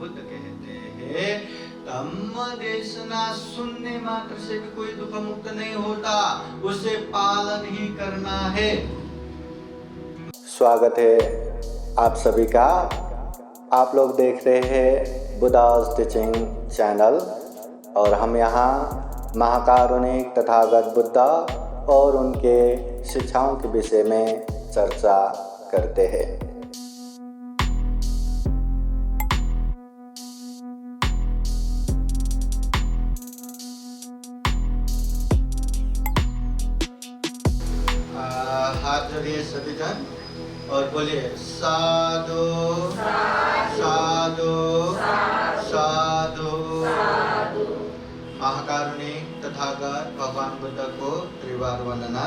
बुद्ध कहते हैं धम्म देशना सुनने मात्र से भी कोई दुख मुक्त नहीं होता, उसे पालन ही करना है। स्वागत है आप सभी का। आप लोग देख रहे हैं बुद्धास टीचिंग चैनल और हम यहाँ महाकारुणिक तथागत बुद्ध और उनके शिक्षाओं के विषय में चर्चा करते हैं। हाथ जोड़िए सभी जन और बोलिए साधु साधु साधु। महाकारुणिक तथागत भगवान बुद्ध को त्रिवार वंदना।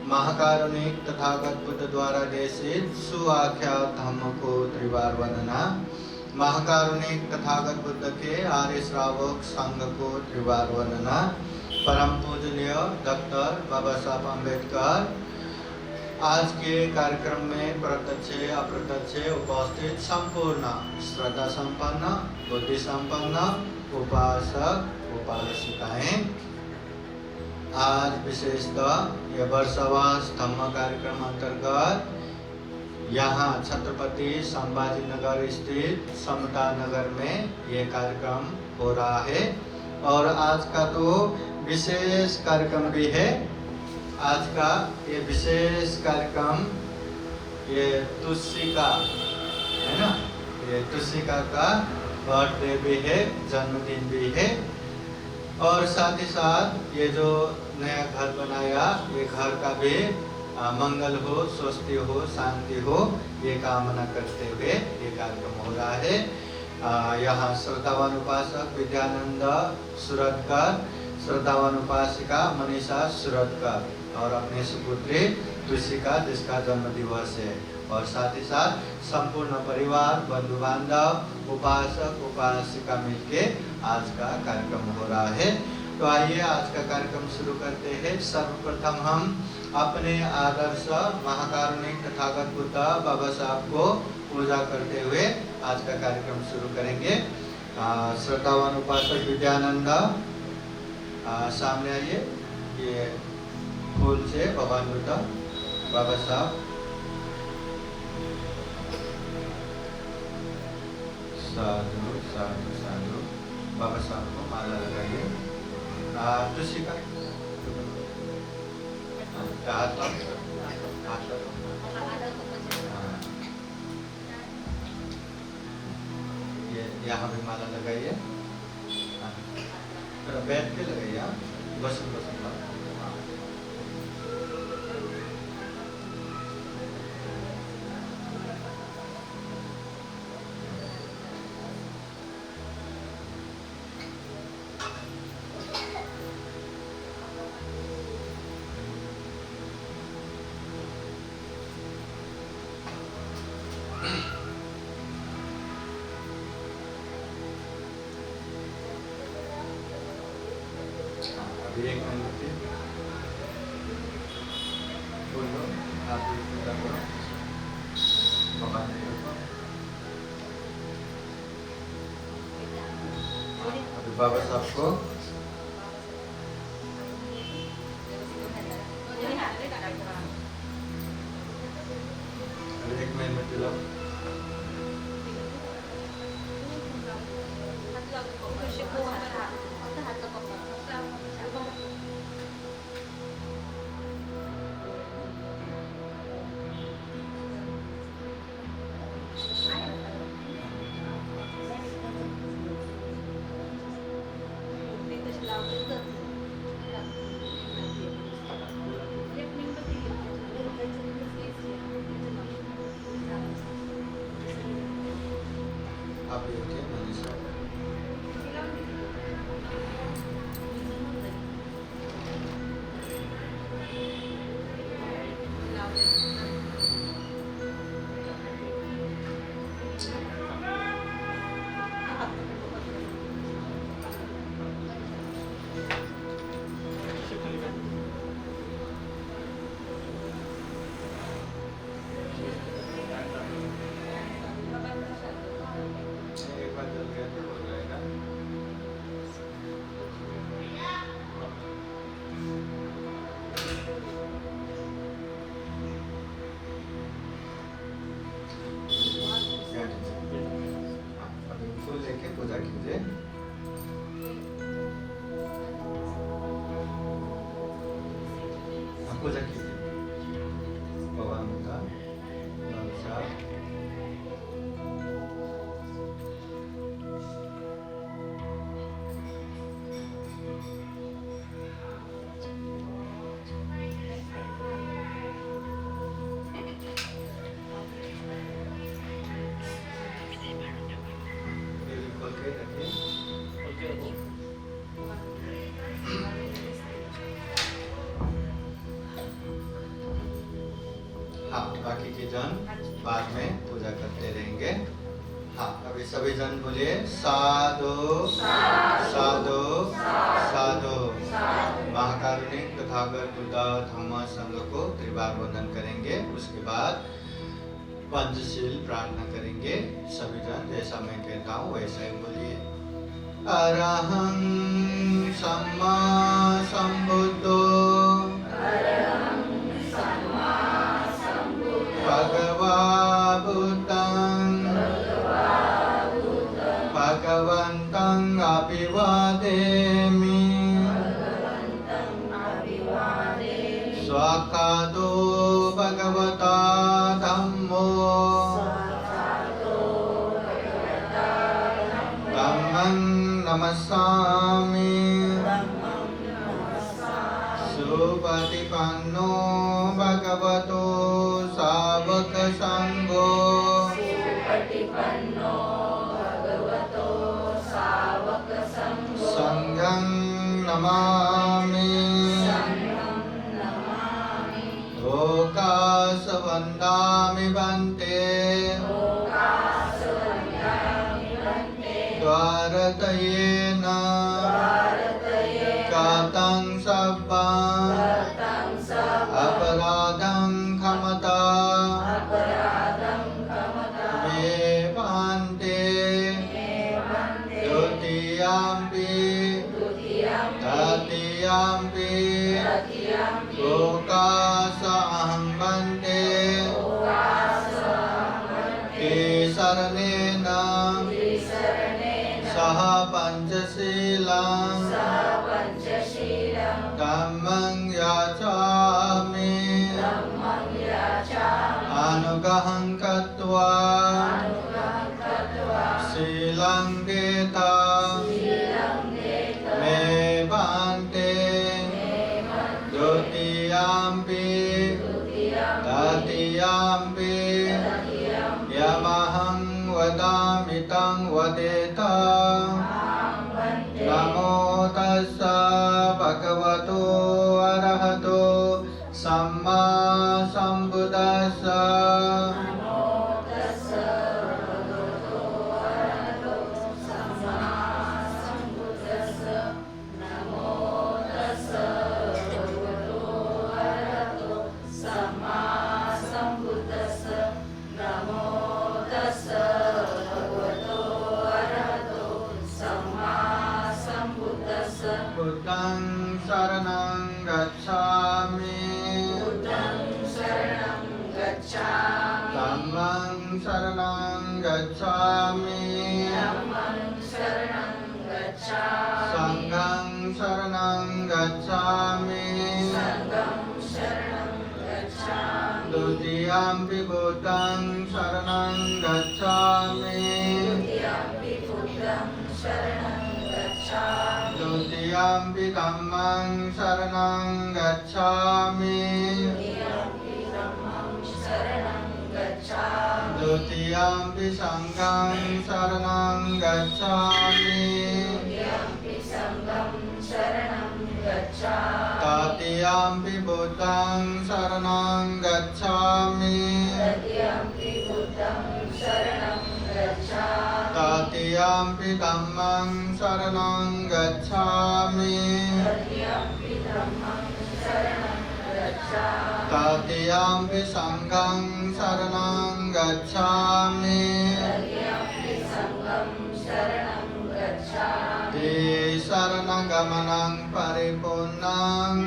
महाकारुणिक तथागत बुद्ध द्वारा देशित सुआख्यात धम्म को त्रिवार वंदना। महाकारुणिक तथागत बुद्ध के आर्य श्रावक संघ को त्रिवार वंदना। परम पूजनीय डॉक्टर बाबा साहब अम्बेडकर आज के कार्यक्रम में प्रत्यक्ष अप्रत्यक्ष उपस्थित संपूर्ण श्रद्धा संपन्न बुद्धि संपन्न उपासक उपासिकाएं, आज विशेषतः यह वर्षवास धम्म कार्यक्रम अंतर्गत यहाँ छत्रपति संभाजी नगर स्थित समता नगर में ये कार्यक्रम हो रहा है। और आज का तो विशेष कार्यक्रम भी है। आज का ये विशेष कार्यक्रम ये तुलसिका है ना, ये तुलसिका का बर्थडे भी है, जन्मदिन भी है। और साथ ही साथ ये जो नया घर बनाया, ये घर का भी मंगल हो, स्वस्ति हो, शांति हो, ये कामना करते हुए ये कार्यक्रम हो रहा है। यहाँ श्रद्धावान उपासक विद्यानंद सुरतकर, श्रद्धावान उपासिका मनीषा सुरतकर और अपने सुपुत्री तुलसिका जिसका जन्म दिवस है। और साथ ही साथ संपूर्ण परिवार बंधु बांधव उपासक उपासिका मिलके आज का कार्यक्रम हो रहा है। तो आइए आज का कार्यक्रम शुरू करते हैं। सर्वप्रथम हम अपने आदर्श महाकारुणिक तथागत बुद्ध बाबा साहब को पूजा करते हुए आज का कार्यक्रम शुरू करेंगे। श्रद्धावान उपासक विद्यानंद सामने आइए। ये फूल से भगवान बुद्ध बाबा साहब साधु साधु साधु बाबा साहब को माला लगाइए। तुलसी का हाथ ये यहाँ भी माला लगाइए। बैठ के लगाइए, बस बस एक मिनट बोलो, आप पूजा करो भगवान अभी बाबा साहब को एक मिनट दिलाओ। आप देखिए मनीषा बाद जल गया तो हो जाएगा। अभी फूल लेके पूजा कीजिए। पूजा कीजिए भगवान का नमस्कार। खोल के रखिए। हाँ, बाकी के जन बाद में पूजा करते रहेंगे। हाँ, अभी सभी जन बोलिए साधु साधु साधु। महाकारुणिक तथागत बुद्ध धम्म संघ को त्रिवार वंदन करेंगे। उसके बाद पंचशील प्रार्थना करेंगे। सभी जन जैसा मैं कहता हूँ वैसा ही बोलिए। अरहं सम्मा सम्बुद्धो भगवा बुद्धं भगवन्तं अभिवादेमि। स्वाकातो भगवता धम्मो धम्मं नमस्सामि। सुपतिपन्नो भगवतो सावक संघो संघं नमामि। लोकास वन्दामि भन्ते द्वारतयेन कातं सब्बं अपराधं क्षमता मे भन्ते। द्वितीयम्पि तृतीयम्पि लोकास अहं भन्ते। शरणेन सह पंचशीलं धम्मं याचामि। अनुग्रहं कृत्वा शीलं देता मे भन्ते। द्वितीयम्पि तृतीयम्पि यमहं वदामि तं वदेत। नमो तस्स भगवतो अरहतो सम्मा सम्बुद्धस्स। बुद्धं शरणं गच्छामि धम्मं शरणं गच्छामि संघं शरणं गच्छामि। द्वितीयम्पि बुद्धं शरणं गच्छामि द्वितीयम्पि धम्मं शरणं गच्छामि द्वितीयम्पि संघं शरणं गच्छामि तृतीयम्पि बुद्धं शरणं गच्छामि तृतीयम्पि धम्मं शरणं गच्छामि तृतीयम्पि संघं शरणं गच्छामि गमनं परिपूर्णं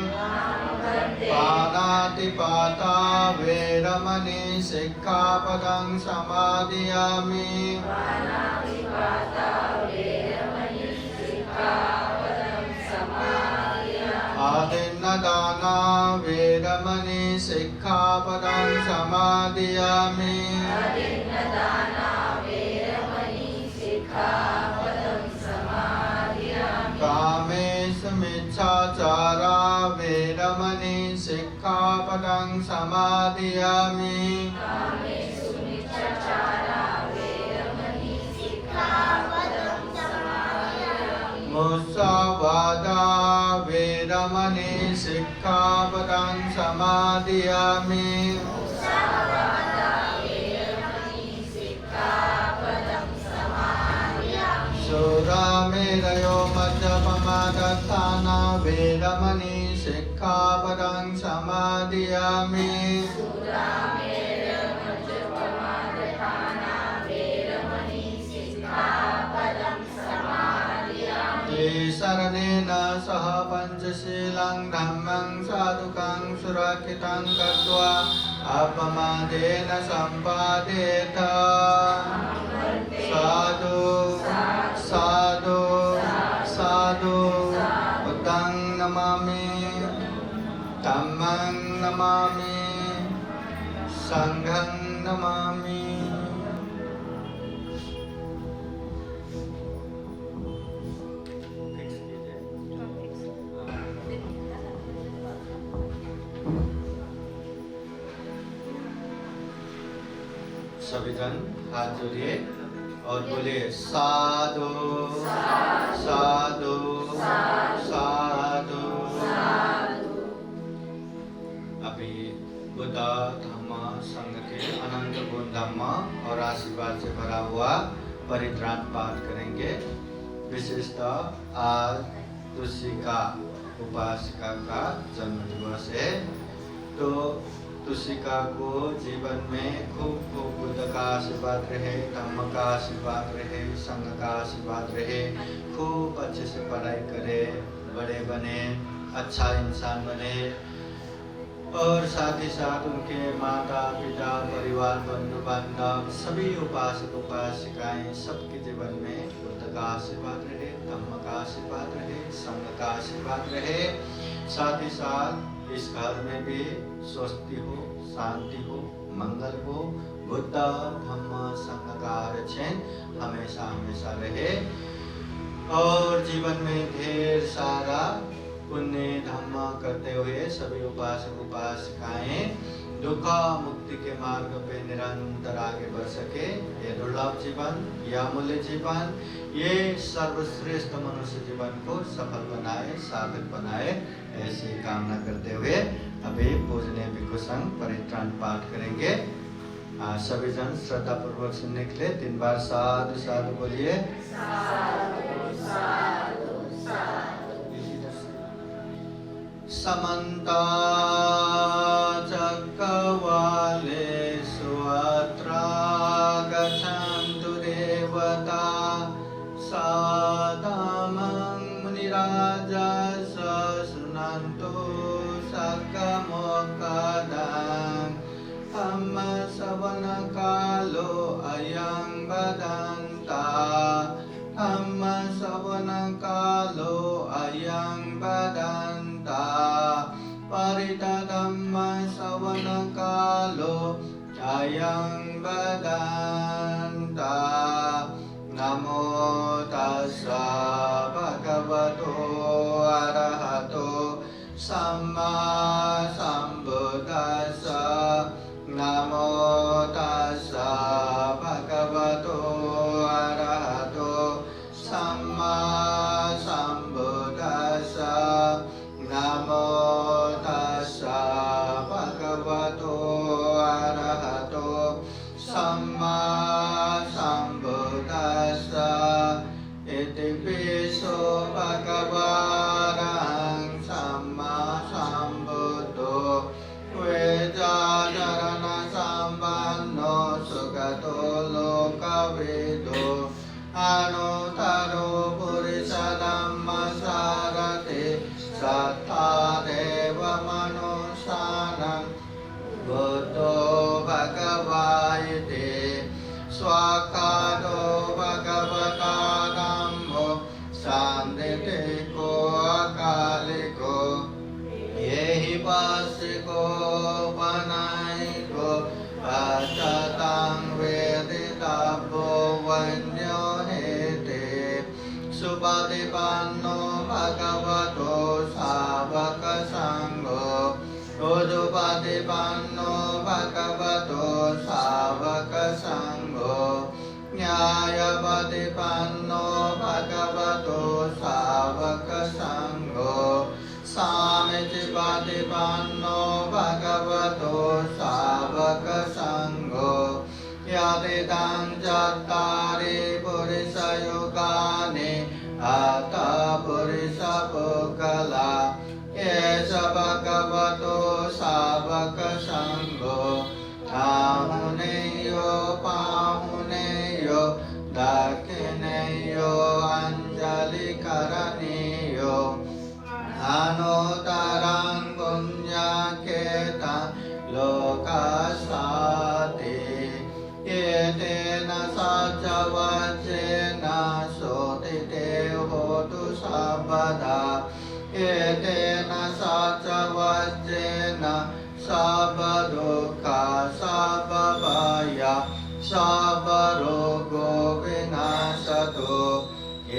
पानातिपाता वैरमणि सिक्खापदं समादयामि आदिन्नदाना वैरमणि सिक्खापदं समादयामि कामेषु मिच्छाचारा वैरमणि सिक्खापदं समादयामि मुसावादा वैरमणि सिक्खापदं समादयामि सुरामेरयो मद्यपमादत्ताना वैरमणि सिक्खापदं समादयामि शरणेन सह पञ्चशीलं धम्मं साधुकं सुरक्षितं कृत्वा अपमादेन सम्पादेत साधु साधु साधु बुद्धं नमामि धम्मं नमामि संघं नमामि। सभी जन हाथ जोड़िए और बोलिए साधु साधु साधु। अभी बुद्ध धम्म संघ के अनंत गुण धम्म और आशीर्वाद से भरा हुआ परित्राण पाठ करेंगे। विशेषतः आज तुलसिका उपासिका का जन्म दिवस है, तो तुलसिका को जीवन में खूब खूब बुद्ध का आशीर्वाद रहे, धम्म का आशीर्वाद रहे, संघ का आशीर्वाद रहे, खूब अच्छे से पढ़ाई करे, बड़े बने, अच्छा इंसान बने और साथ ही साथ उनके माता पिता परिवार बंधु बांधव सभी उपासक उपासिकाएं सबके जीवन में बुद्ध का आशीर्वाद रहे, धम्म का आशीर्वाद रहे, संघ का आशीर्वाद रहे। साथ ही साथ इस घर में भी स्वस्ति हो, शांति हो, मंगल हो, बुद्ध धम्म संघ का रक्षण हमेशा हमेशा रहे और जीवन में ढेर सारा पुण्य धम्म करते हुए सभी उपासक उपासिकाएं दुख मुक्ति के मार्ग पे निरंतर आगे बढ़ सके। ये दुर्लभ जीवन, यह अमूल्य जीवन, ये सर्वश्रेष्ठ मनुष्य जीवन को सफल बनाए, सार्थक बनाए, ऐसी कामना करते हुए अभी पूजनीय भिक्षु संघ परित्राण पाठ करेंगे। सभी जन श्रद्धा पूर्वक सुनने के लिए 3 बार साधु साधु बोलिए। समन्ता चक्रवालेषु अत्र गच्छन्तु देवता सादमं मुनिराजः शृण्वन्तु सकमोक्खदं धम्मश्रवणकालो अयं वदन्ता धम्मश्रवणकालो अयं वदन्ता परितधम्मश्रवणकालो अयं वदन्ता। नमो तस्सा भगवतो अरहतो सम्मा सम्बुद्दस्सा। नमो तस्सा भगवतो अरहतो सम्मा सम्बुद्दस्सा। नमो तस्सा भगवतो अरहतो सम्मा सम्बुद्दस्सा। इति पिसो भगवान् सम्मा सम्बुद्धो वेदाचरण सम्पन्नो सुगतो लोकविदो अनुत्तरो पुरुष धम्मसार ปฏิปันโนภะคะวะโตสาวกสังโฆอุจุปฏิปันโนภะคะวะโตสาวกสังโฆญาณปฏิปันโนภะคะวะโตสาวกสังโฆสามิจิปฏิปันโนภะคะวะโตสาวกสังโฆยะติตังจัตตาริปุริสยุกานิอัตตาปุริสปุคคลาเยสะภะคะวะโตสาวกสังโฆอาหุเนโยปาหุเนโยดักขิเนโยอัญจลิกรณีโยอนุตตรังปุญญาเกตังโลกัสสติเยเตนะสัจจวัจเจนะโสติเตโหตุสัพพดาเยเตนะสัจจวัจเจนะสัพพทุกขาสัพพพายาสัพพโรโกวินาศตุเย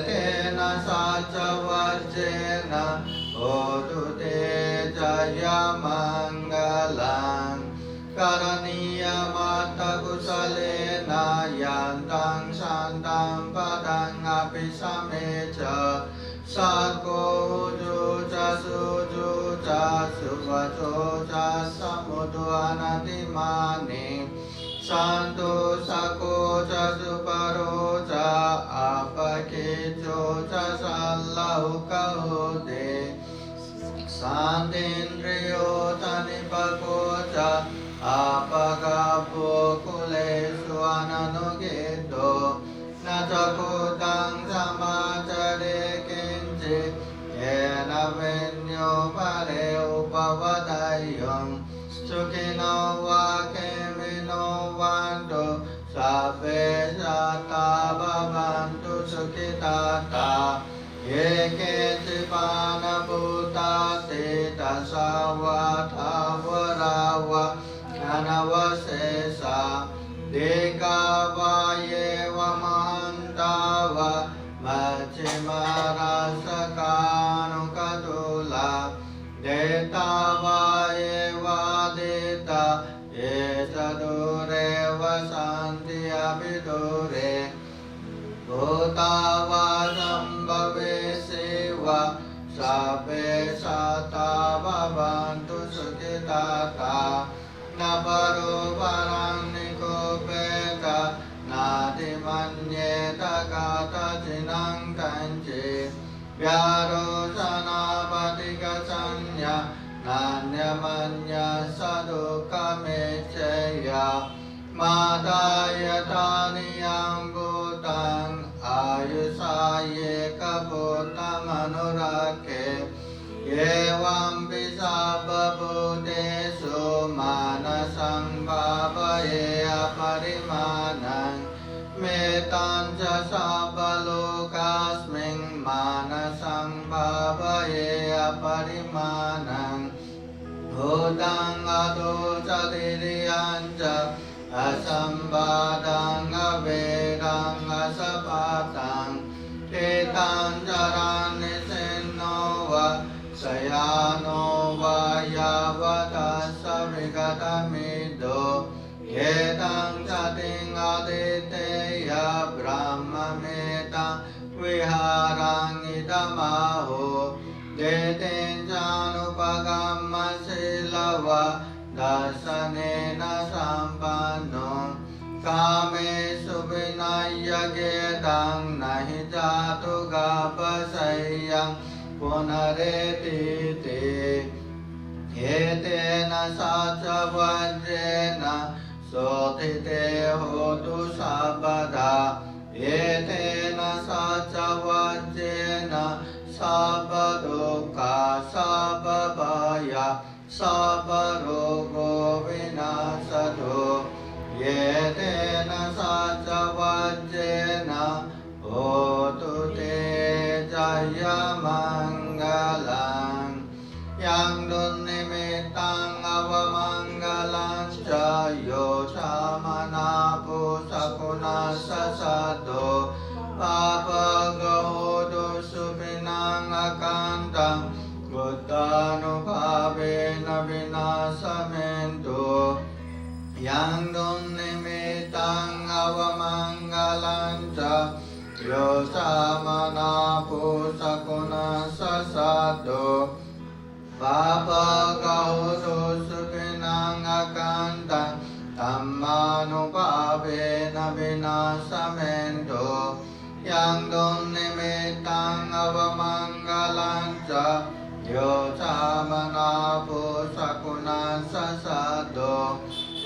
เตนะสัจจวัจเจนะโหตุเตจายามังกลังการณียมัตตกุสเลนะยันตังสันตังปะตังอภิสัมเมจาสักโกจุจัสสุจุจัสสุวัจโจจัสสมุตุอนันติมานิสันตุสักโกจัสสุปโรจะอัปปะกิจโจจัสสัลลาหุกะโหเตสันตินริโยตานิปะโกจะอัปปะกะโปคุเลสุอนันโกโตนาจักขุตังสัมมาจาเรกินจิเยนะเวญโยปะเรอุปวัตตัยยงสุขิโนวะเขมิโนวันตุสัพเพสัตตาภวันตุสุขิตาตาเยเกจิปานะพุตตาติตัสสาวะทาวราวะอนาวเสสะเดกาวะเยวะมหันตาวะมัจฉิมาราสกานุกตุลาเดตาวะเยวะเดตาเอจตุเรวะสันติอภิตุเรโกตาวะสัมภเวสีวะสัพเพสัตตาภวันตุสุขิตาตานาปโรปารังนิโกเปกะนาติมันเยตกาตจินังกันจิยาโรสนาปฏิกสัญญานันยมัญญาสดุกเมเชยามาตายตานิยังบุตังอายุสาเยกบุตตมนุรักเกเยวัมปิสัพพพุเตสุมานะสังภาปะเยอปริมาณังเมตัญจะสัพพโลกัสมิงมานะสังภาปะเยอปริมาณังโหตังอตุจติริยัญจะอสัมปาดังอเวรังอสัพพตังเทตังจารานิเสนโนวะสยานโนวายาวตัสสะวิกตมิโดเยตังจติงอดิเตยะบรมเมตังวิหารังอิตมะโหเดเตนจานุปกัมมศิลวะดัสสเนนะสัมปันโนกาเมสุวินัยเกตังนะหิจาตุกาปะสัยยังปุณเรติเตเยเตนะสัจจวัจเจนะโสติเตโหตุสัพพดาเยเตนะสัจจวัจเจนะสัพพทุกขาสัพพพายาสัพพโรโกวินาศตุเยเตนะสัจจวัจเจนะโหตุเตจายามังกลังยังดุลนิมิตังอวมังกลังจโยชามนาปุสกุณัสสะโตปะปะกะโห यो सामना पुसकुना ससादो Papa kaudo sukinang akanta Tammanupavena vinasamento Yang dum nimitang avamangalanca Yo samana pusakuna sasado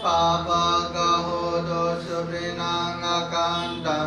Papa kaudo sukinang akanta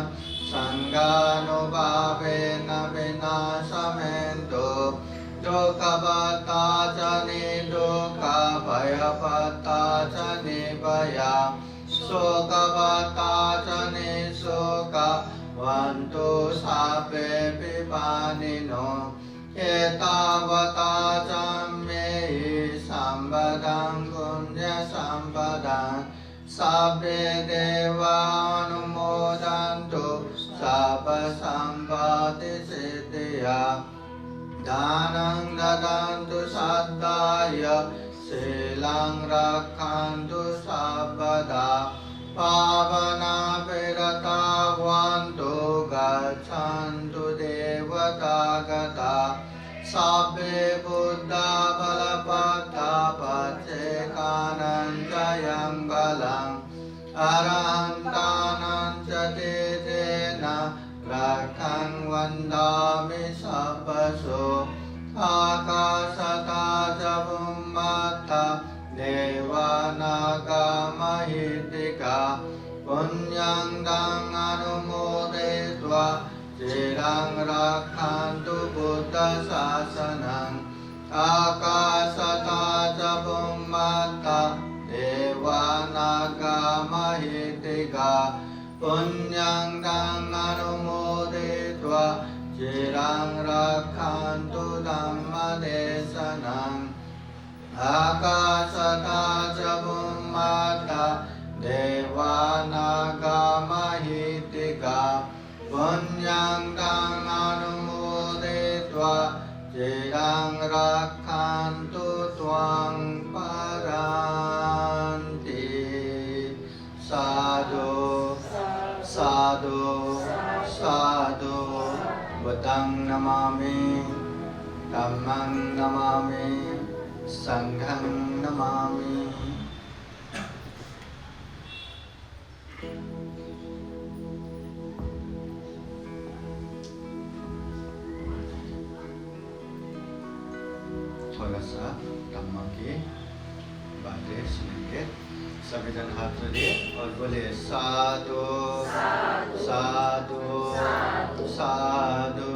Sanganupavena vinasamento Dukkha pata jani dukkha bhaya pata jani bhaya Sukha pata jani sukha vantu sabbe pipanino Etavata jammehi sambadang punya sambadang Sabbe deva anumodantu sabba sampati siddhya Danang dadantu saddaya silang rakhantu sabada Pavana virata vantu gachantu devata gata Sabbe buddha balapata pacekanam jayam balam Arahantanam jatitena Rakhan vandami sabbaso Akasata jabummata Devanaga mahitika Punyang dang anumodetva Cirang rakhantu buddha sasanang Akasata jabummata Devanaga mahitika Punyang dang anumodetva Cirang rakhantu dhamma desanang Akasata jabummata Devanaga mahitika Punyang dang anumodetva Cirang rakhantu tvang paranti Sadhu Sadhu Sadhu Buddhang namami Dhammang namami Sanghang namami थोड़ा सा धम्म की बातें सुनेंगे सभी जन हाथ जोड़िए और बोले साधु साधु साधु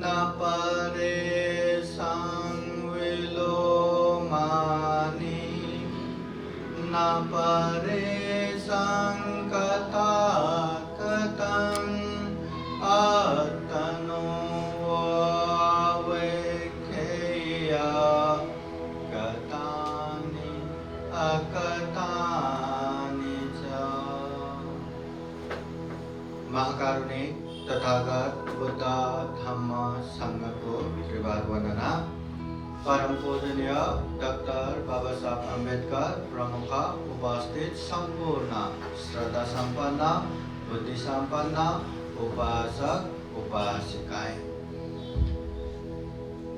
न परे संविलोमानि न परे संकथा कथं आत्मनो अवेक्षया कथानि अकथानि च महाकारुणिक तथागत बुद्ध धम्म संघ को त्रिवार वंदना परम पूजनीय डॉक्टर बाबा साहब अम्बेडकर प्रमुख उपस्थित संपूर्ण श्रद्धा संपन्न बुद्धि संपन्न उपासक उपासिकाएं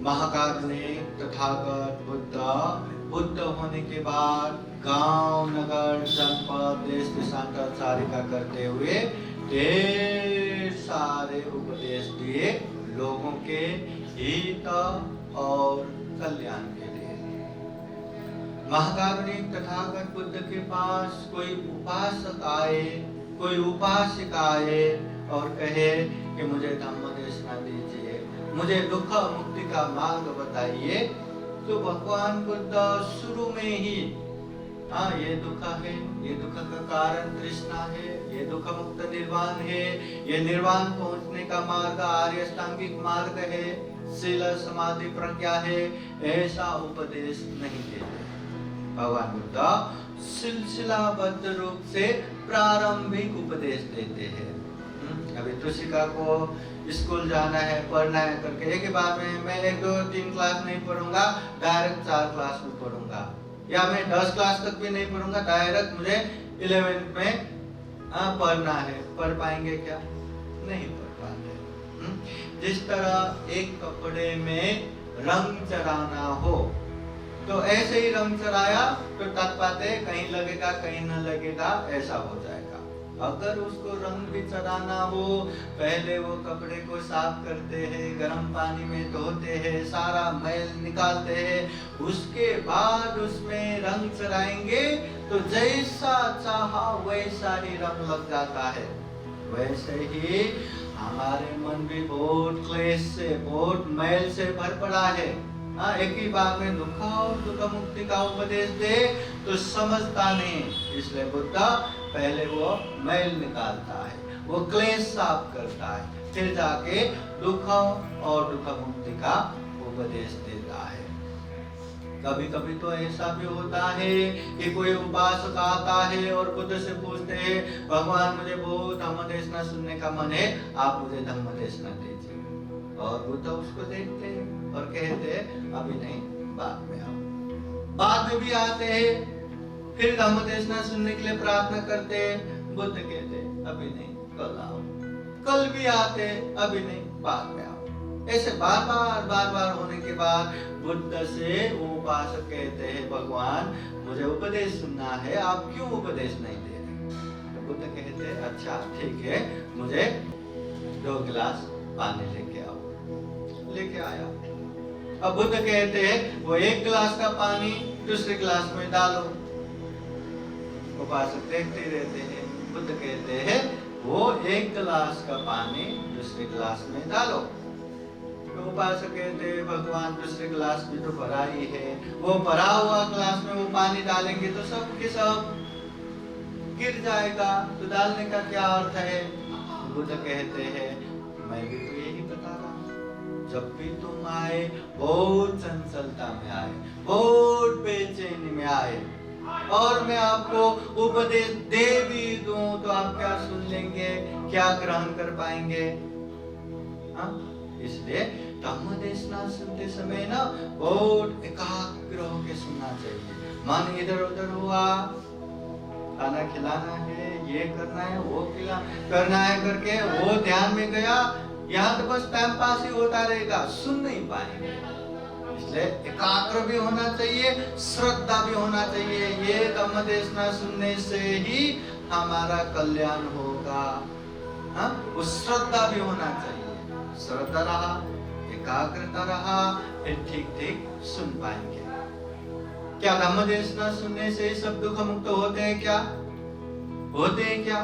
महाकारुणिक तथागत बुद्ध होने के बाद गांव नगर जनपद देश देशांतरचारिका करते हुए ढेर सारे उपदेश दिए लोगों के हित और कल्याण के लिए। महाकारुणिक तथागत बुद्ध के पास कोई उपासक आए कोई उपासिका आए और कहे कि मुझे धम्म देशना दीजिए मुझे दुख मुक्ति का मार्ग बताइए तो भगवान बुद्ध शुरू में ही ये दुख है ये दुख का कारण तृष्णा है ये दुख मुक्त निर्वाण है ये निर्वाण पहुंचने का मार्ग आर्य अष्टांगिक मार्ग है शील समाधि प्रज्ञा है ऐसा उपदेश नहीं देते। भगवान बुद्ध सिलसिलाबद्ध रूप से प्रारंभिक उपदेश देते हैं। अभी तुषिका को स्कूल जाना है पढ़ना है करके एक ही बार में मैं 1 2 3 क्लास नहीं पढ़ूंगा डायरेक्ट 4 क्लास में पढ़ूंगा या मैं 10 क्लास तक भी नहीं पढ़ूंगा डायरेक्ट मुझे 11th में पढ़ना है पढ़ पाएंगे क्या? नहीं पढ़ पाते। जिस तरह एक कपड़े में रंग चढ़ाना हो, तो ऐसे ही रंग चढ़ाया तो तक पाते कहीं लगेगा कहीं न लगेगा, ऐसा हो जाएगा। अगर उसको रंग भी चढ़ाना हो, पहले वो कपड़े को साफ करते हैं, गर्म पानी में धोते हैं, सारा मैल निकालते हैं, उसके बाद उसमें रंग चढ़ाएंगे तो जैसा चाहा वैसा ही रंग लग जाता है। वैसे ही हमारे मन भी बहुत क्लेश से, बहुत मैल से भर पड़ा है। एक ही बार में दुख और दुख मुक्ति का उपदेश दे तो समझता नहीं, इसलिए बुद्ध पहले वो मैल निकालता है, वो क्लेश साफ करता है, फिर जाके दुख और दुख मुक्ति का उपदेश देता है। कभी कभी तो ऐसा भी होता है कि कोई उपासक आता है और बुद्ध से पूछते हैं, भगवान मुझे बहुत धम्म देशना सुनने का मन है, आप मुझे धम्म देशना दीजिए। और बुद्ध उसको देखते हैं और कहते हैं अभी नहीं, बाद में आओ। बाद में भी आते हैं, फिर धम्म देशना सुनने के लिए प्रार्थना करते हैं, बुद्ध कहते हैं अभी नहीं, कल आओ। कल भी आते हैं, अभी नहीं, बाद में आओ। ऐसे बार बार होने के बाद बुद्ध से वो उपासक कहते हैं, भगवान मुझे उपदेश सुनना है, आप क्यों उपदेश नहीं दे रहे? तो बुद्ध कहते हैं अच्छा ठीक है, मुझे 2 गिलास पानी लेके आओ। लेके आया। अब बुद्ध कहते हैं वो 1 गिलास का पानी दूसरे गिलास में डालो। उपासक देखते रहते हैं। बुद्ध कहते हैं वो 1 गिलास का पानी दूसरे गिलास में डालो। तो उपासक कहते हैं भगवान दूसरे गिलास में तो भरा ही है, वो भरा हुआ गिलास में वो पानी डालेंगे तो सब के सब गिर जाएगा, तो डालने का क्या अर्थ है? बुद्ध कहते हैं मैं भी तो यही बता रहा हूँ, जब भी तुम आए बहुत चंचलता में आए, बहुत बेचैनी में आए, और मैं आपको उपदेश दे भी दूं तो आप क्या सुन लेंगे, क्या ग्रहण कर पाएंगे? इसलिए धम्म देशना सुनते समय ना बहुत एकाग्र होकर सुनना चाहिए। मन इधर उधर हुआ, खाना खिलाना है, ये करना है, वो करना है करके वो ध्यान में गया, यहाँ तो बस टाइम पास ही होता रहेगा, सुन नहीं पाएंगे। इसलिए एकाग्र भी होना चाहिए, श्रद्धा भी होना चाहिए। ये धम्म देशना सुनने से ही हमारा कल्याण होगा। उस श्रद्धा भी होना चाहिए। श्रद्धा रहा, एकाग्रता रहा, फिर ठीक ठीक सुन पाएंगे। क्या धम्म देशना सुनने से सब दुख मुक्त होते हैं? क्या होते हैं? क्या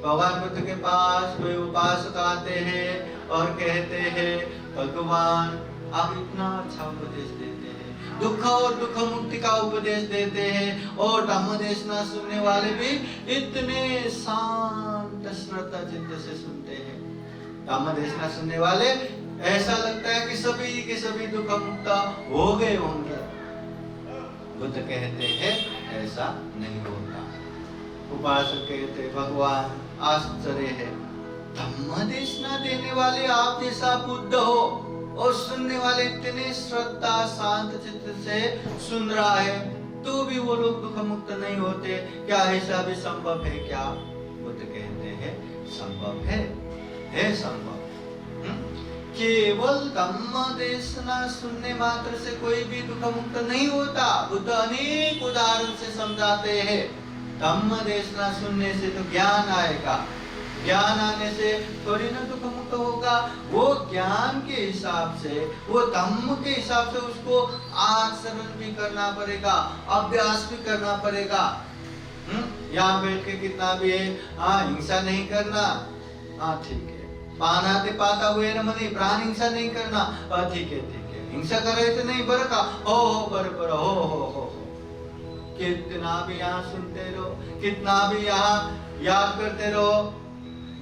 भगवान बुद्ध के पास कोई उपासक आते हैं और कहते हैं भगवान आप इतना अच्छा उपदेश देते हैं, दुख और दुख मुक्ति का उपदेश देते हैं, और धम्म देशना सुनने वाले भी इतने शांत श्रद्धा चित्त से सुनते हैं। धम्म देशना सुनने वाले ऐसा लगता है कि सभी के सभी दुख मुक्त हो गए होंगे। बुद्ध कहते हैं ऐसा नहीं होता। उपासक कहते भगवान आश्चर्य है, धम्म देशना देने वाले आप जैसा बुद्ध हो और सुनने वाले इतने श्रद्धा शांत चित्त से सुन रहा है, तो भी वो लोग दुख मुक्त नहीं होते, क्या ऐसा भी संभव है? क्या बुद्ध कहते हैं संभव है संभव। केवल धम्म देशना सुनने मात्र से कोई भी दुख मुक्त नहीं होता। बुद्ध अनेक उदाहरण से समझाते हैं। धम्म देशना सुनने से तो ज्ञान आएगा, ज्ञान आने से थोड़ी ना दुख मुक्त होगा। वो ज्ञान के हिसाब से, वो धम्म के हिसाब से उसको आचरण भी करना पड़ेगा, अभ्यास भी करना पड़ेगा। यहाँ बैठ के कितना भी है, हिंसा नहीं करना, ठीक है, पानाते पाता हुए न मनी, प्राण हिंसा नहीं करना, ठीक है, हिंसा कर रहे थे नहीं बर का, हो बर हो। कितना भी यहाँ सुनते रहो, कितना भी यहाँ याद करते रहो,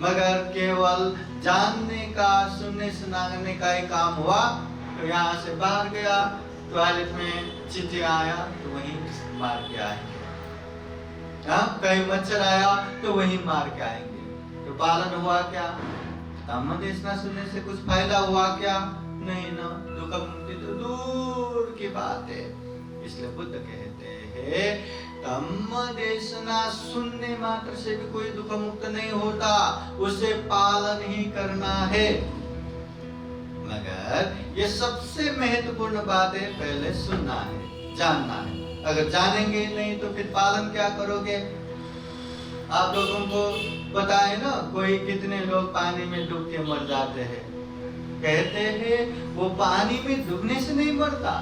मगर केवल जानने का, सुनने सुनाने का ही काम हुआ तो यहाँ से बाहर गया, टॉयलेट में चिट्ठी आया तो वहीं मार के आएंगे, कहीं मच्छर आया तो वहीं मार के आएंगे। तो पालन हुआ क्या? धम्म देशना सुनने से कुछ फायदा हुआ क्या? नहीं ना, दुख मुक्ति तो दूर की बात है। इसलिए बुद्ध कहते हैं हैं धम्म देशना सुनने मात्र से भी कोई दुख मुक्त नहीं होता, उसे पालन ही करना है। मगर ये सबसे महत्वपूर्ण बात है, पहले सुनना है, जानना है। अगर जानेंगे नहीं तो फिर पालन क्या करोगे? आप लोगों को पता है ना, कोई कितने लोग पानी में डूब के मर जाते हैं। कहते हैं वो पानी में डूबने से नहीं मरता,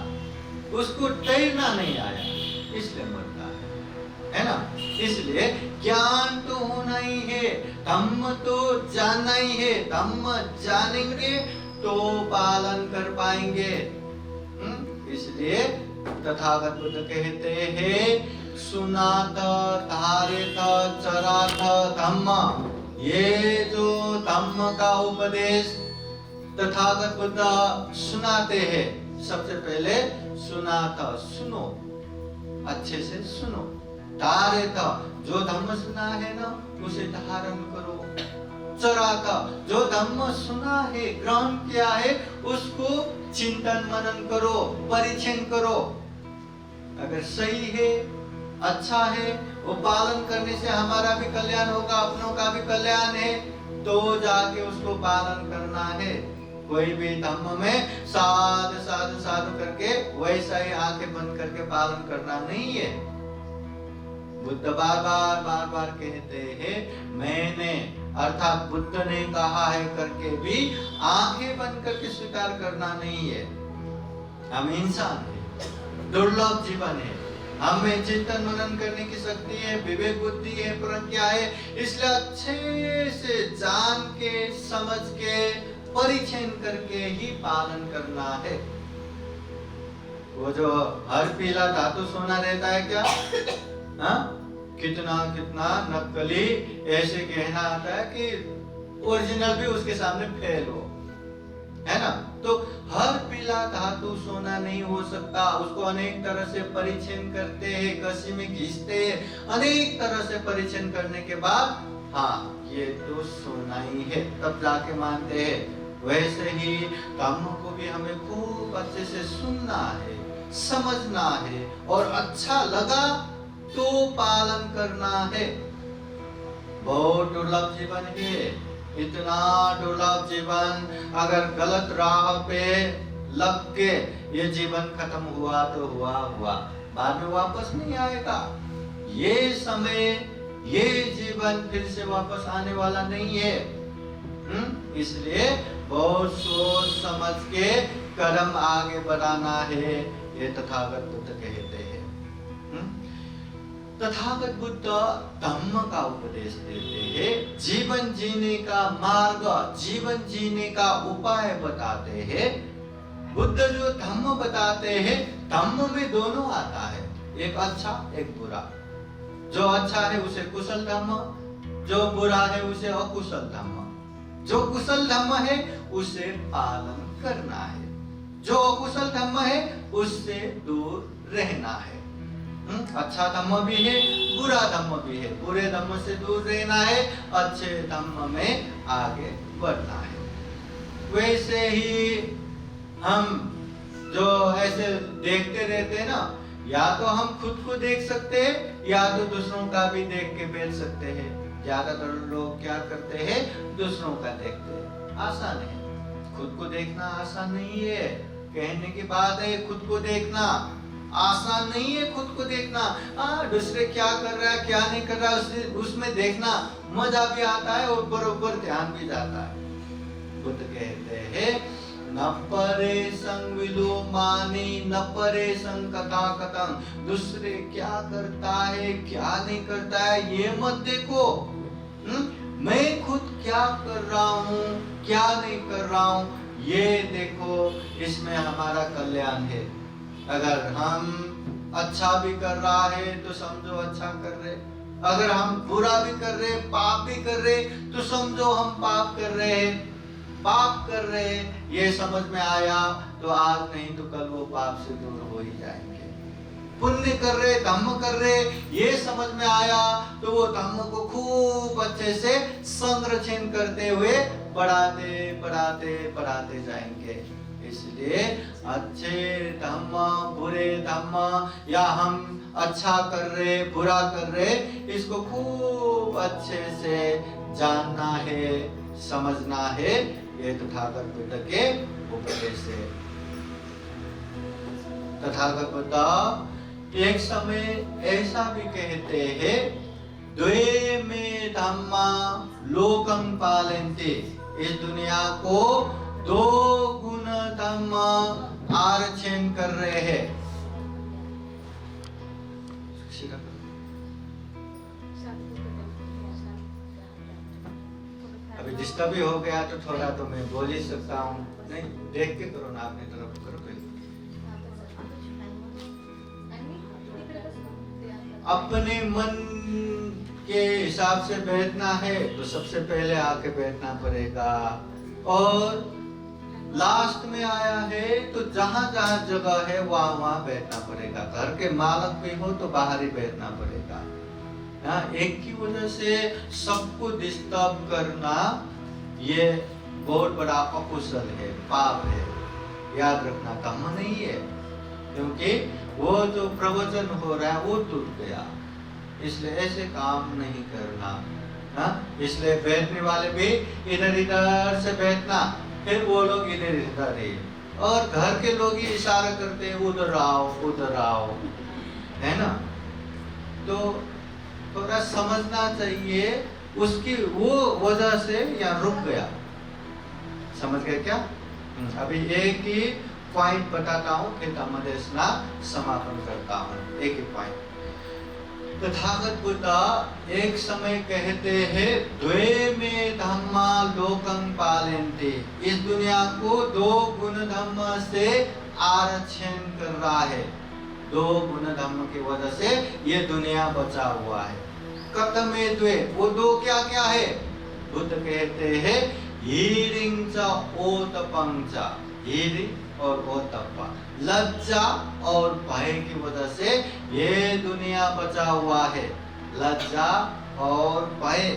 उसको तैरना नहीं आया इसलिए मरता है ना। इसलिए ज्ञान तो होना ही है, धम्म तो जानना ही है। धम्म जानेंगे तो पालन कर पाएंगे। इसलिए तथागत बुद्ध कहते हैं सुनात धारित चरात धम्म। ये जो धम्म का उपदेश तथागत बुद्ध सुनाते हैं, सबसे पहले सुनाता, सुनो, अच्छे से सुनो। धारित, जो धम्म सुना है ना उसे धारण करो। चराता, जो धम्म सुना है, ग्रहण किया है, उसको चिंतन मनन करो, परीक्षण करो। अगर सही है, अच्छा है, वो पालन करने से हमारा भी कल्याण होगा, अपनों का भी कल्याण है, तो जाके उसको पालन करना है। कोई भी धम्म में साधु साधु साधु करके वैसा ही आंखें बंद करके पालन करना नहीं है। बुद्ध बार बार कहते हैं मैंने, अर्थात बुद्ध ने कहा है करके भी आंखें बंद करके स्वीकार करना नहीं है। हम इंसान हैं, दुर्लभ जीवन है, हमें चिंतन मनन करने की शक्ति है, विवेक बुद्धि है, प्रज्ञा है। इसलिए अच्छे से जान के समझ के परीक्षण करके ही पालन करना है। वो जो हर पीला धातु सोना रहता है क्या? कितना कितना नकली ऐसे कहना आता है कि ओरिजिनल भी उसके सामने फेल हो, है ना। तो हर पीला धातु सोना नहीं हो सकता, उसको अनेक तरह से परीक्षण करते हैं, कसी में घिसते हैं, अनेक तरह से परीक्षण करने के बाद हाँ ये तो सोना ही है, तब जाके मानते हैं। वैसे ही धम्म को भी हमें खूब अच्छे से सुनना है, समझना है, और अच्छा लगा तो पालन करना है। बहुत दुर्लभ जीवन है, इतना दुर्लभ जीवन। अगर गलत राह पे लग के ये जीवन खत्म हुआ तो हुआ, बाद में वापस नहीं आएगा। ये समय, ये जीवन फिर से वापस आने वाला नहीं है। इसलिए बहुत सोच समझ के कदम आगे बढ़ाना है, ये तथागत बुद्ध कहते हैं। तथागत बुद्ध धम्म का उपदेश देते हैं, जीवन जीने का मार्ग, जीवन जीने का उपाय बताते हैं। बुद्ध जो धम्म बताते हैं, धम्म में दोनों आता है, एक अच्छा एक बुरा। जो अच्छा है उसे कुशल धम्म, जो बुरा है उसे अकुशल धम्म। जो कुशल धम्म है उसे पालन करना है, जो अकुशल धम्म है उससे दूर रहना है। अच्छा धम्म भी है, बुरा धम्म भी है। बुरे धम्म से दूर रहना है, अच्छे धम्म में आगे बढ़ना है। वैसे ही हम जो ऐसे देखते रहते हैं ना, या तो हम खुद को देख सकते हैं या तो दूसरों का भी देख के बेच सकते हैं। ज्यादातर लोग क्या करते हैं, दूसरों का देखते हैं। आसान है, खुद को देखना आसान नहीं है। कहने की बात है, खुद को देखना आसान नहीं है। खुद को देखना, दूसरे क्या कर रहा है क्या नहीं कर रहा है उसमें देखना मजा भी आता है और बरोबर ध्यान भी जाता है। बुद्ध कहते हैं न परे संग विदो मानी न परे संग कथा कथन। दूसरे क्या करता है क्या नहीं करता है ये मत देखो, मैं खुद क्या कर रहा हूँ क्या नहीं कर रहा हूँ ये देखो, इसमें हमारा कल्याण है। अगर हम अच्छा भी कर रहा है तो समझो अच्छा कर रहे, अगर हम बुरा भी कर रहे पाप भी कर रहे तो समझो हम पाप कर रहे हैं। पाप कर रहे ये समझ में आया तो आज नहीं तो कल वो पाप से दूर हो ही जाएंगे। पुण्य कर रहे धम्म कर रहे ये समझ में आया तो वो धम्म को खूब अच्छे से संरक्षण करते हुए बढ़ाते बढ़ाते बढ़ाते जाएंगे। इसलिए अच्छे धम्म बुरे धम्म या हम अच्छा कर रहे बुरा कर रहे, इसको खूब अच्छे से जानना है, समझना है। ये तथागत बुद्ध के उपदेश है। तथागत बुद्ध एक समय ऐसा भी कहते हैं, द्वे में धम्मा लोकं पालन्ति, इस दुनिया को दो गुण धम्म आरक्षण कर रहे हैं। अभी डिस्टर्ब ही हो गया तो थोड़ा तो मैं बोल ही सकता हूँ। नहीं, देख के करो ना, अपनी तरफ करो। अपने मन के हिसाब से बैठना है तो सबसे पहले आके बैठना पड़ेगा, और लास्ट में आया है तो जहां जहां जगह है वहां वहां बैठना पड़ेगा। घर के मालक भी हो तो बाहर ही बैठना पड़ेगा। एक की वजह से सबको डिस्टर्ब करना ये बहुत बड़ा अकुशल है, पाप है। याद रखना, धम्म नहीं है, क्योंकि वो जो प्रवचन हो रहा है वो टूट गया, इसलिए ऐसे काम नहीं करना। इसलिए बैठने वाले भी इधर इधर से बैठना, फिर वो लोग इधर इधर ही, और घर के लोग ही इशारा करते हैं उधर आओ, है ना। तो थोड़ा समझना चाहिए, उसकी वो वजह से यहाँ रुक गया। समझ गए क्या? अभी एक ही पॉइंट बताता हूँ, फिर धम्मदेशना समापन करता हूँ। एक ही पॉइंट। तथागत बुद्ध एक समय कहते हैं, द्वे में धम्मा लोकं पालन्ति, इस दुनिया को दो गुण धम्म से आरक्षण कर रहा है। दो गुण धम्म की वजह से ये दुनिया बचा हुआ है। कथमे द्वे, वो दो क्या क्या है? बुद्ध कहते हैं, हीरिंग च ओतपं च, हीरिंग और ओतप्पा, लज्जा और भय की वजह से ये दुनिया बचा हुआ है। लज्जा और भय,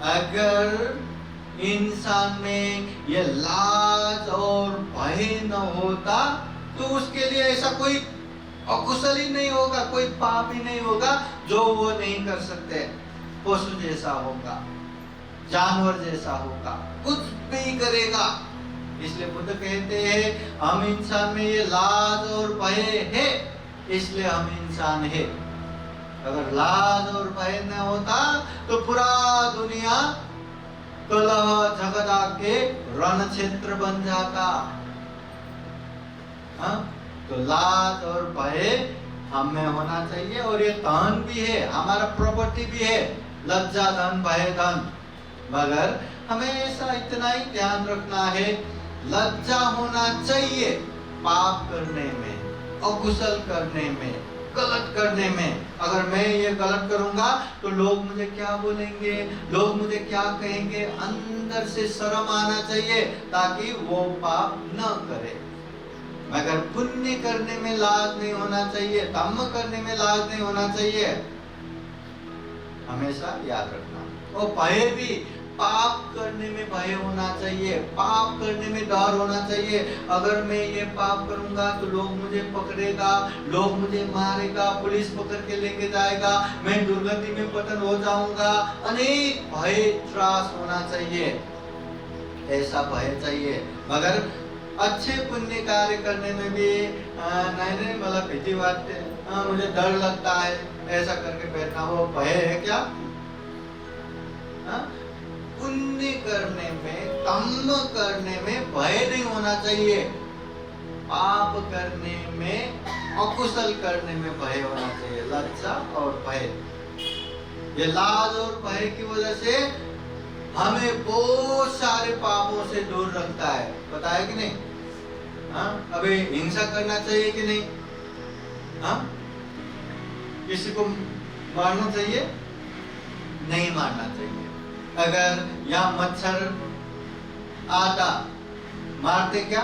अगर इंसान में ये लाज और भय न होता तो उसके लिए ऐसा कोई अकुशल ही नहीं होगा, कोई पाप ही नहीं होगा जो वो नहीं कर सकते। पशु जैसा होगा, जानवर जैसा होगा, कुछ भी करेगा। इसलिए बुद्ध कहते हैं, हम इंसान में ये लाज और भय है, इसलिए हम इंसान है। अगर लाज और भय न होता तो पूरा दुनिया कलह झगड़ा के रण क्षेत्र बन जाता। तो लाज और भय हम में होना चाहिए, और ये धन भी है, हमारा प्रॉपर्टी भी है, लज्जा धन भय धन। मगर हमेशा इतना ही ध्यान रखना है, लज्जा होना चाहिए पाप करने में, अकुशल करने में, गलत करने में। अगर मैं ये गलत करूंगा तो लोग मुझे क्या बोलेंगे, लोग मुझे क्या कहेंगे, अंदर से शर्म आना चाहिए ताकि वो पाप न करे। मगर पुण्य करने में लाज नहीं होना चाहिए, धम्म करने में लाज नहीं होना चाहिए, हमेशा याद रखना। और भय भी, पाप करने में भय होना चाहिए, पाप करने में डर होना चाहिए। अगर मैं ये पाप करूंगा तो लोग मुझे पकड़ेगा, लोग मुझे मारेगा, पुलिस पकड़ के लेके जाएगा, मैं दुर्गति में पतन हो जाऊंगा। अनेक भय त्रास होना चाहिए, ऐसा भय चाहिए। मगर अच्छे पुण्य कार्य करने में भी नहीं मतलब भीति बात, मुझे डर लगता है, ऐसा करके बैठना, वो भय है क्या? पुण्य करने में, धम्म करने में भय नहीं होना चाहिए, पाप करने में, अकुशल करने में भय होना चाहिए, लज्जा और भय। ये लाज और भय की वजह से हमें बहुत सारे पापों से दूर रखता है, पता है कि नहीं? अभी हिंसा करना चाहिए कि नहीं? किसी को मारना चाहिए? नहीं मारना चाहिए। अगर यहाँ मच्छर आता, मारते क्या?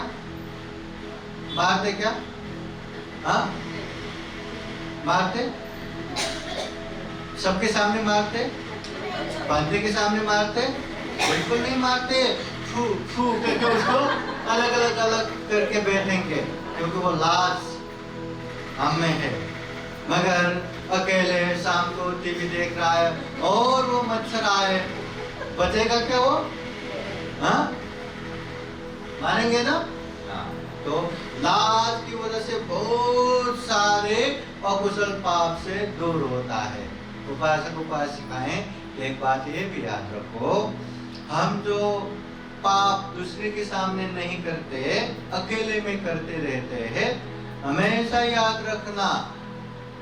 मारते क्या? मारते? सबके सामने मारते? बंदे के सामने मारते? बिल्कुल नहीं मारते। फू फू करके उसको अलग अलग करके बैठेंगे, क्योंकि वो लाज हम में है। मगर अकेले शाम को टीवी देख रहा है और वो मच्छर आए, बचेगा क्या वो? हाँ, मानेंगे ना? हाँ। तो लाज की वजह से बहुत सारे अकुशल पाप से दूर होता है। उपासक उपासिकाएं एक बात ये भी याद रखो, हम जो पाप दूसरे के सामने नहीं करते, अकेले में करते रहते हैं, हमेशा याद रखना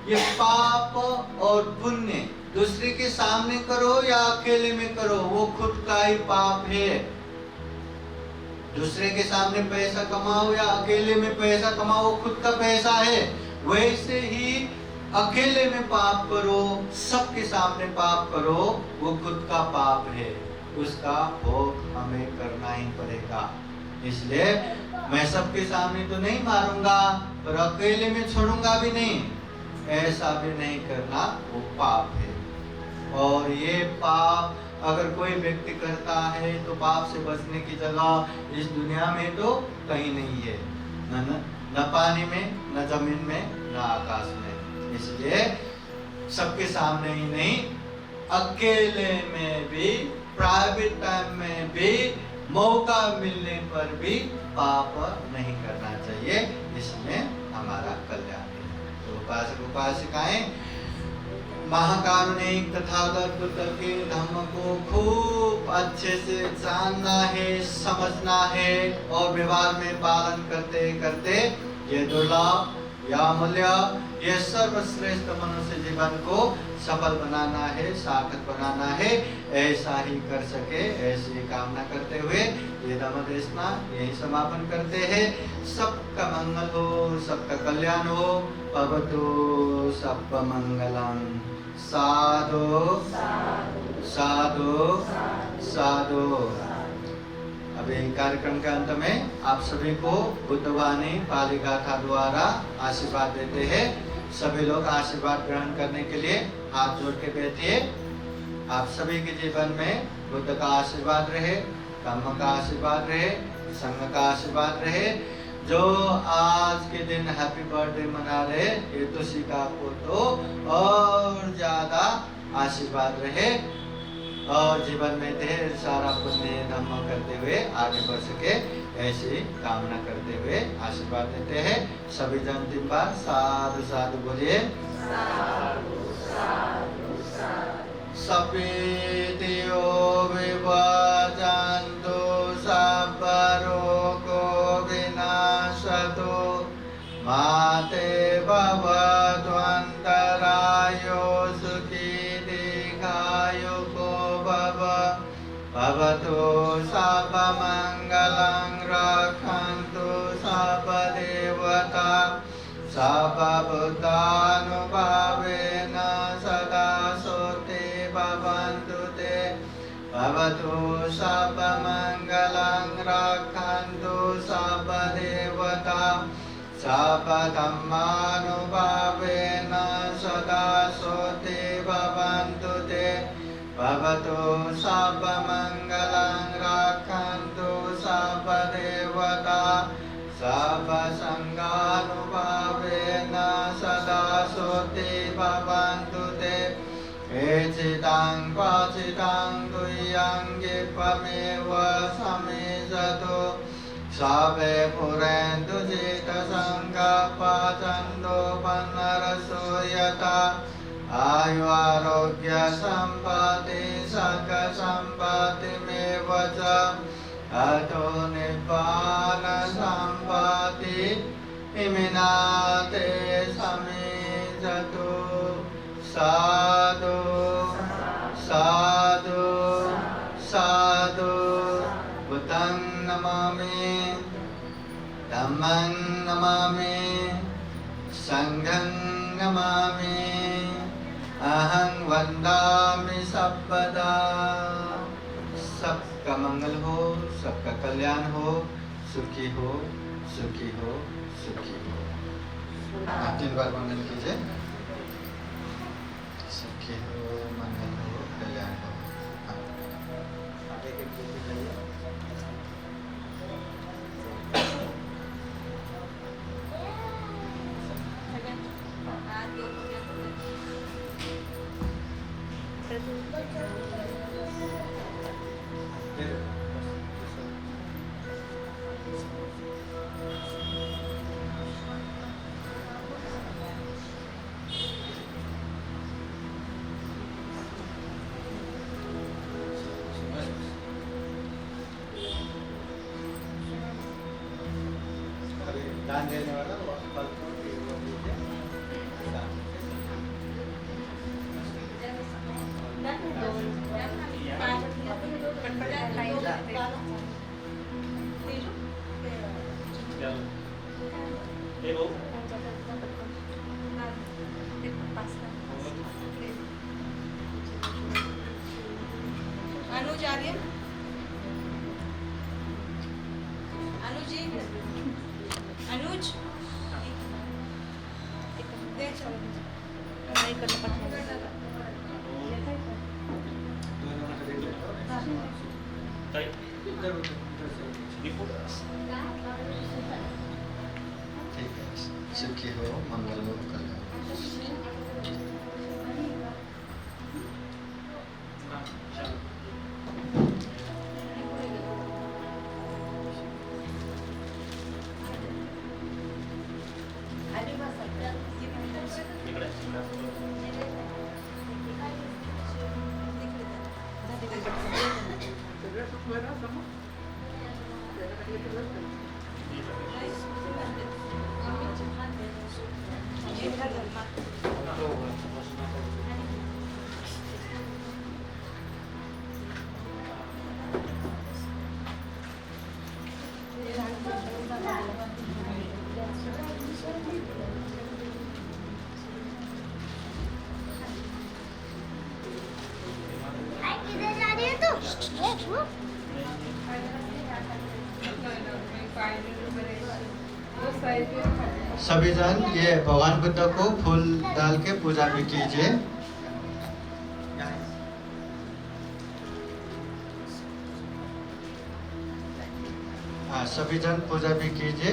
ये पाप और पुण्य दूसरे के सामने करो या अकेले में करो, वो खुद का ही पाप है। दूसरे के सामने पैसा कमाओ या अकेले में पैसा कमाओ, खुद का पैसा है। वैसे ही अकेले में पाप करो, सबके सामने पाप करो, वो खुद का पाप है, उसका भोग हमें करना ही पड़ेगा। इसलिए मैं सबके सामने तो नहीं मारूंगा, पर अकेले में छोड़ूंगा भी नहीं, ऐसा भी नहीं करना, वो पाप है। और ये पाप अगर कोई व्यक्ति करता है तो पाप से बचने की जगह इस दुनिया में तो कहीं नहीं है, न पानी में, न जमीन में, न आकाश में। इसलिए सबके सामने ही नहीं, अकेले में भी, प्राइवेट टाइम में भी, मौका मिलने पर भी पाप नहीं करना चाहिए, इसमें हमारा कल्याण है। तो उपासक उपासिकाएं महाकारुणिक तथागत बुद्ध के धम्म को खूब अच्छे से जानना है, समझना है और व्यवहार में पालन करते करते ये दुर्लभ या अमूल्य, ये सर्वश्रेष्ठ मनुष्य जीवन को सफल बनाना है, सार्थक बनाना है। ऐसा ही कर सके, ऐसी कामना करते हुए ये धम्म देशना यही समापन करते हैं। सबका मंगल हो, सबका कल्याण हो। भवतु सबका मंगलम। साधु साधु साधु। अभी कार्यक्रम के अंत में आप सभी को बुद्धवाणी पाली गाथा द्वारा आशीर्वाद देते हैं। सभी लोग आशीर्वाद ग्रहण करने के लिए हाथ जोड़ के बैठिए। आप सभी के जीवन में बुद्ध का आशीर्वाद रहे, धम्म का आशीर्वाद रहे, संघ का आशीर्वाद रहे। जो आज के दिन हैप्पी बर्थडे मना रहे, ये तुषिका को तो और ज्यादा आशीर्वाद रहे और जीवन में ढेर सारा पुण्य धम्म करते हुए आगे बढ़ सके, ऐसी कामना करते हुए आशीर्वाद देते हैं। सभी जन 3 बार साधु साधु बोलिए। सपीतियो विभाजन्तु सब रोगो विनाशतु माते भवत्वन्तरायो सुखी दीर्घायुको भव। भवतु सर्वमङ्गलं रक्षन्तु सर्वदेवता सर्वभूतानुभावेन सदा सोते भवन्तु ते। भवतु सर्वमङ्गलं रक्षन्तु सर्वदेवता सर्वधर्मानुभावेन सदा सोते भवन्तु ते। भवतु सर्वमङ्गलं रक्षन्तु सर्वदेवता सर्वसङ्गानुभावेन सदा सोते भवन्तु ते। एचिदं क्वचिदं तुय्यं क्षिप्रमेव समिजतु सर्वे पुरन्तु चित्तसङ्कल्पचन्दो पुनरसो यथा। आयु आरोग्य सम्पत्ति सकसम्पत्तिमेव च अतो निब्बान सम्पत्ति इमिनाते समिजतु। साधु साधु साधु। बुद्धं नमामि, धम्मं नमामि, संघं नमामि, अहं वन्दामि सर्वदा। सबका मंगल हो, सबका कल्याण हो, सुखी हो, सुखी हो, सुखी हो। आप 3 बार वंदन कीजिए। सुखी हो, मंगल हो, कल्याण हो। आगे के लिए जाइए। दान देने वाला वो फल फ्रूट ये वो दीजिए। अनुज आर्य, अनुज जी, अनुज दे चलो नहीं करना पड़ता। दोनों में से देख लेते हो। इधर उधर ठीक है। सुखी हो, मंगल हो, कल्याण हो। किधर जा रही है तू? सभी जन ये भगवान बुद्ध को फूल डाल के पूजा भी कीजिए। हाँ, सभी जन पूजा भी कीजिए।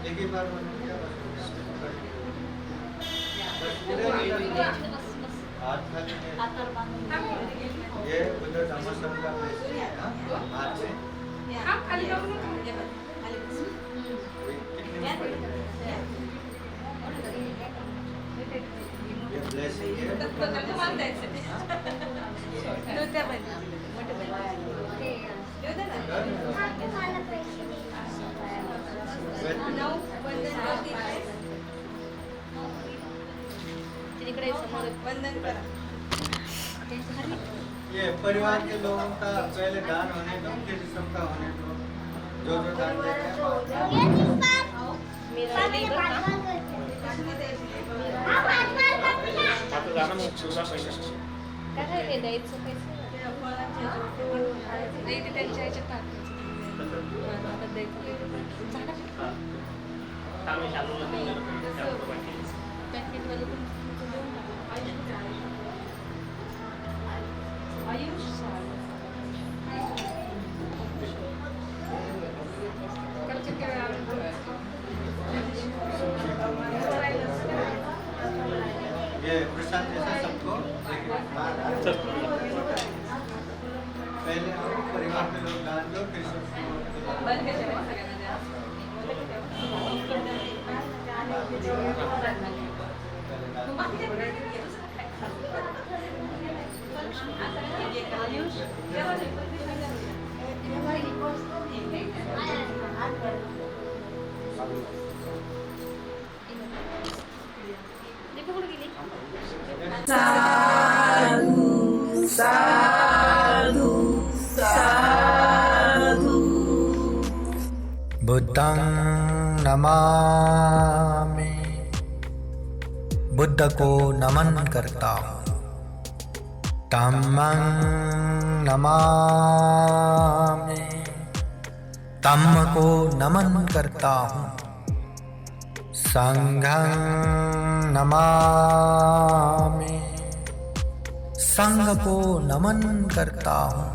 एक ही बार हाथ खाली ये बुद्ध धम्म संघ का प्लेस है। हाथ में कितने में ये ब्लेसिंग है। वंदन करा। ये परिवार के लोगों का पहले दान होने दो, फिर सबका होने दो। जो जो दान देते ये प्रसाद जैसा सबको पहले हम परिवार के लोग दान दो, फिर सबको साधु साधु साधु। बुद्धं नमामि, बुद्ध को नमन करता हूँ। धम्मं नमामि, धम्म को नमन करता हूँ। संघं नमामि, संघ को नमन करता हूँ।